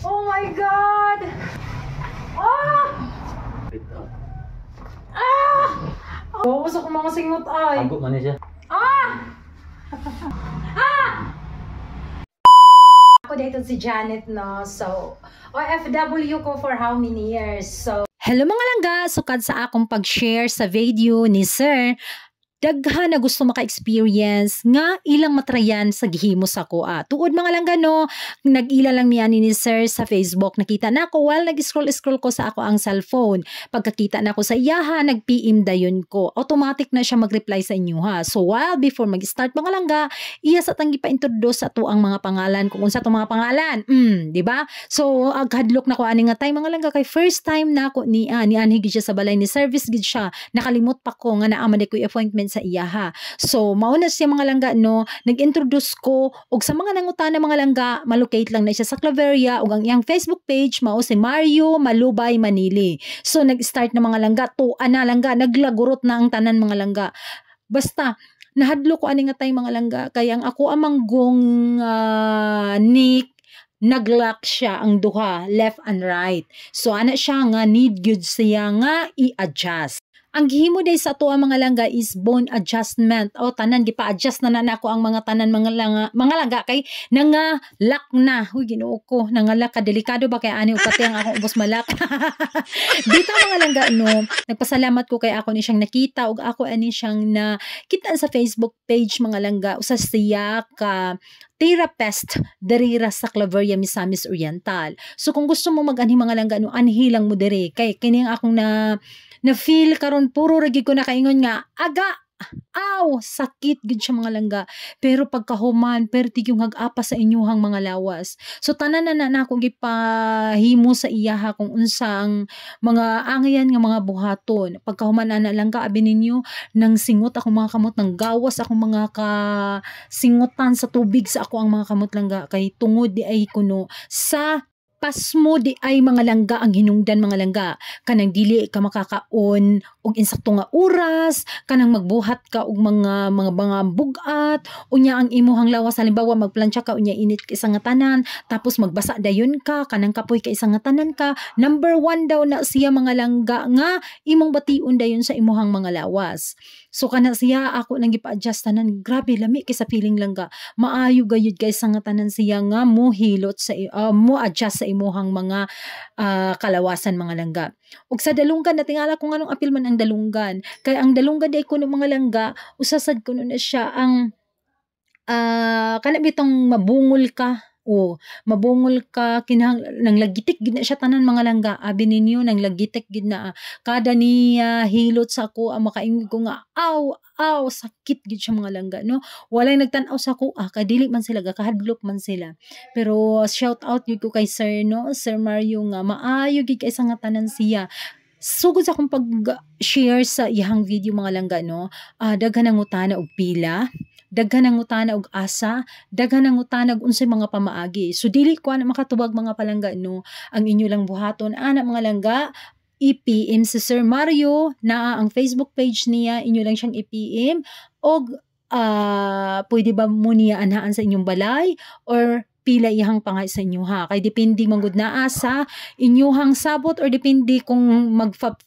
Oh my God! Ah! Ah! Oh, gusto ko mga singot ay. Ago man siya. Ah! Ah! Ako dito si Janet, no? So, OFW ko for how many years? So, hello mga langga! Sukad sa akong pag-share sa video ni Sir, daghan na gusto maka-experience nga ilang matrayan sa gihimos ako. Tuod mga langga, no, nag-ila lang niya ni Sir sa Facebook. Nakita na ako while nag-scroll ko sa ako ang cellphone. Pagkakita na ako sa iyaha, nag-PM dayon ko. Automatic na siya mag-reply sa inyo ha. So while before mag-start mga langga, iya sa tanggi pa-introduce sa to ang mga pangalan kung unsa to mga pangalan. Di ba? So aghadlok na ko ani nga tay mga langga kay first time na ako ni anhi gid siya sa balay ni service gid siya. Nakalimot pa ko nga naa man ko appointment sa iyaha. So mauna siya mga langga, no, nag-introduce ko og sa mga nangutana mga langga, malocate lang na siya sa Claveria ug ang iyang Facebook page mao si Mario Malubay Manili. So nag-start na mga langga, tuan na langga, naglagurot na ang tanan mga langga. Basta nahadlo ko ani nga tay mga langga kay ang ako amanggong nick nag-lock siya ang duha left and right. So ana siya nga need gyud siya nga i-adjust. Ang gihimo day sa ato ang mga langga is bone adjustment. O tanan gipa-adjust na nako ang mga tanan mga langga kay nangalak na. Huy Ginoo ko, nangalak ka, delikado ba kay ani upati ang akong ubos malak. Dito mga langga, no, nagpasalamat ko kay ako ni siyang nakita ug ako ani siyang nakita sa Facebook page mga langga usa siya ka therapist derira sa Claveria, Misamis Oriental. So kung gusto mo mag-anhi mga langga, no, anhi lang mo diri kay kini ang akong na feel karon puro ragi ko nakaingon nga aga sakit gid siya mga langga, pero pagkahuman perti yung hag-apa sa inyuhang mga lawas. So tanan na ako gipahimo sa iyaha kung unsa ang mga angyan nga mga buhaton. Pagkahuman na langga abi ninyo nang singot ako mga kamot, nang gawas ako mga kasingutan sa tubig sa ako ang mga kamot langga kay tungod di ay kuno sa pasmo di ay mga langga ang hinungdan mga langga. Kanang dili ka makakaon og insakto nga oras, kanang magbuhat ka og mga bugat, unya ang imuhang lawas halimbawa magplansya ka unya init ka isang nga tanan, tapos magbasa dayon ka, kanang kapoy ka isang nga tanan ka. Number 1 daw na siya mga langga nga imong bation dayon sa imuhang mga lawas. So kana siya ako nang gipa-adjust tanan, grabe lami kay sa feeling langga. Maayo gayud kay isang nga tanan siya nga mo hilot sa mo adjust sa imuhang mga kalawasan mga langga. Ug sa dalunggan natingala ko nganong apil man ang dalunggan. Kay ang dalunggan day kuno mga langga, usasad kuno na siya ang kana bitong mabungol ka. Mabungol ka kinahang nang lagitik gid na siya tanan mga langga. Abi ninyo nang lagitik gid na kada niya hilot sa ako ang makaingon ko nga aw sakit gid siya mga langga, no. Walay nagtan-aw sa ako kay dili man sila gakahadlok man sila. Pero shout out gid ko kay Sir, no, Sir Mario nga maayo gid kay nga tanan siya. Sugod sa akong pag-share sa iyang video mga langga, no, daghan ang utana og pila, daghan ang utana og asa, daghan ang utana og unsay mga pamaagi. So dili ko ana makatubag mga palangga, no, ang inyo lang buhaton ana mga langga, i-PM si Sir Mario na ang Facebook page niya, inyo lang siyang i-PM og pwede ba mo niya anhaan sa inyong balay or pila iyang pangay sa inyo ha. Kay depende manggod na asa inyuhang sabot or depende kung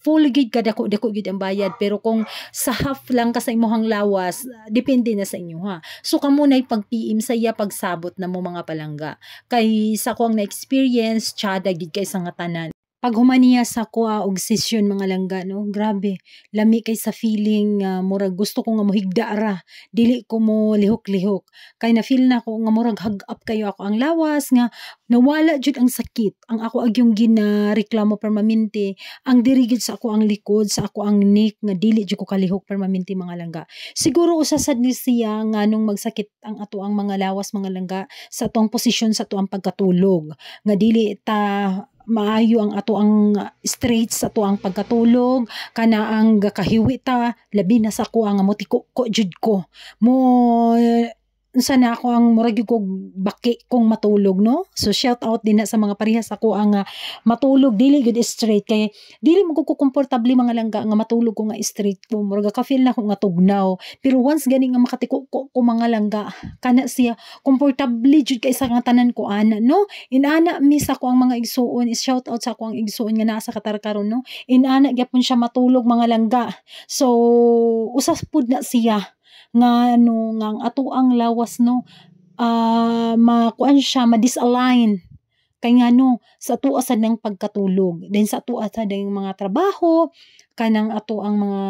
full gid ka dako gid ang bayad, pero kung sa half lang ka sa imuhang lawas depende na sa inyo ha. So kamo nay pag-PM sa iya pagsabot na mo mga palangga. Kay sa ko ang na-experience tsada gid kay sa nga tanan. Pag humaniya sa kuha og session mga langga, no, grabe lami kay sa feeling murag gusto ko nga mohigda ra, dili ko mo lihok-lihok kay na feel na ko nga murag hug up kayo ako ang lawas nga nawala jud ang sakit. Ang ako agyong ginareklamo permanente ang diri gid sa ako ang likod, sa ako ang neck nga dili jud ko kalihok permanente mga langga. Siguro usasad ni siya nga nung magsakit ang ato ang mga lawas mga langga sa atong posisyon sa ato ang pagkatulog nga dili ta maayo ang ato ang straight sa ato ang pagkatulog, kana ang kahiwi ta labi na sa ko ang motiko ko jud ko mo unsa na ako ang murag gyud kog baki kung matulog, no? So shout out din na sa mga parehas ako ang matulog dili gyud straight kay dili mo ko komportable mga langga nga matulog ko nga straight ko murag ka feel na ko nga tugnaw. Pero once gani nga makatiko ko mga langga kana siya komportable jud kay sa nga tanan ko ana, no? Inana miss ako ang mga igsuon, is shout out sa ako ang igsuon nga naa sa Qatar karon, no? Inana gyapon siya matulog mga langga. So usas pud na siya nga ano nga ang ato ang lawas, no, makuan siya ma-disalign kay nga no sa ato sad ng pagkatulog then sa ato sad ng mga trabaho kanang ato ang mga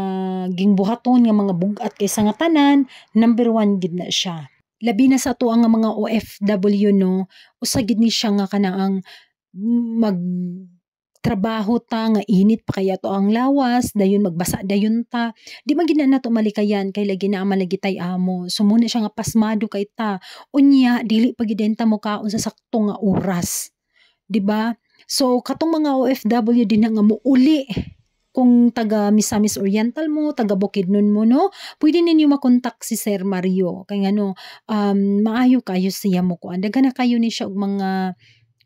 gingbuhaton nga mga bugat kaysa nga tanan, number 1 gid na siya. Labi na sa ato ang mga OFW, no, usa gid ni siya nga kanaang mag trabaho ta nga init pa kaya to ang lawas dayon magbasa dayon ta di man gid na nato malikayan kay lagi na malagi tay amo so muna siya nga pasmado kay ta unya dili pa gid ta mo kaon sa sakto nga oras, di ba? So katong mga OFW din na nga muuli kung taga Misamis Oriental mo, taga Bukidnon mo, no, pwede ninyo makontak si Sir Mario kay nga no maayo kayo siya mo kuan daghan na kayo ni siya og mga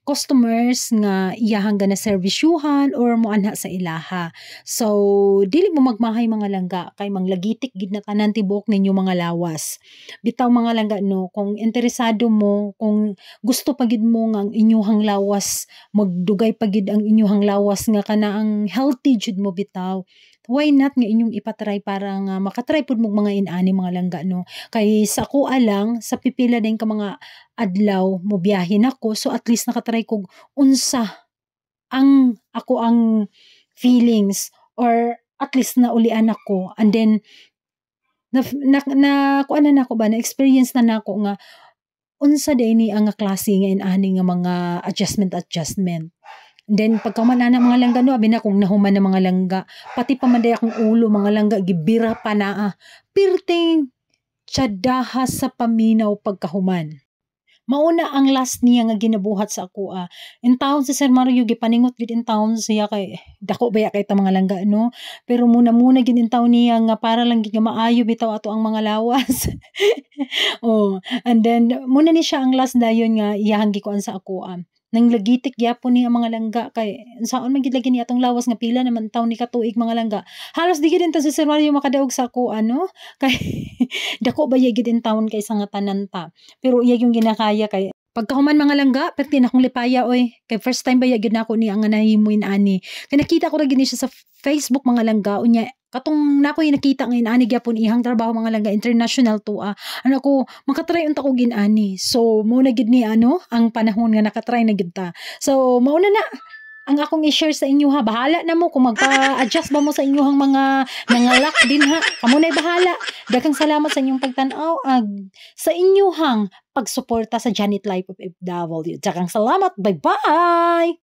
customers nga iyahang gana servisyuhan or moanha sa ilaha. So, dili mo magmahay mga langga kay manglagitik gid na tanan tibok ninyo mga lawas. Bitaw mga langga, no, kung interesado mo, kung gusto pa gid mo nga ang inyuhang lawas, magdugay pa gid ang inyuhang lawas nga kana ang healthy jud mo bitaw. Why not nga inyong ipatry para nga makatry pud mo mga inani mga langga, no. Kay sa ako alang sa pipila din ka mga adlaw mo biyahin ako so at least nakatry kog unsa ang ako ang feelings or at least naulian ako and then na kuan na ako ba na experience na nako nga unsa day ni ang klase nga inani nga mga adjustment. Then pagkaman na mga langga, no, abi na kung nahuman na mga langga pati pa man day akong ulo mga langga gibira pa naa pirting tsadaha sa paminaw pagkahuman. Mauna ang last niya nga ginabuhat sa ako in town si Sir Mario gipaningot gid in town siya kay dako baya kay ta mga langga, no, pero muna gid in town niya nga para lang gid nga maayo bitaw ato ang mga lawas. Oh, and then muna ni siya ang last dayon nga iyahang gikuan sa ako nang lagitik gyapon ni ang mga langga kay saon man gid lagi ni atong lawas nga pila naman taon ni katuig mga langga halos di gid ta si Sir Mario makadaog sa ako ano kay dako ba gid in town kay sa nga tanan ta pero iya yung ginakaya kay pagkahuman mga langga perti na akong lipaya oy kay first time ba gid nako ni ang nahimoy ani kay nakita ko ra gid ni siya sa Facebook mga langga unya katong nako nakita nga inani gyapon ihang trabaho mga langga international to ano ko makatry unta ko ginani so mo na gid ni ang panahon nga nakatry na gid ta so mauna na ang akong i-share sa inyo ha bahala na mo kung magpa-adjust ba mo sa inyong mga nangalak din ha kamo na bahala daghang salamat sa inyong pagtan-aw sa inyong pagsuporta sa Janet Life of FW daghang salamat bye bye.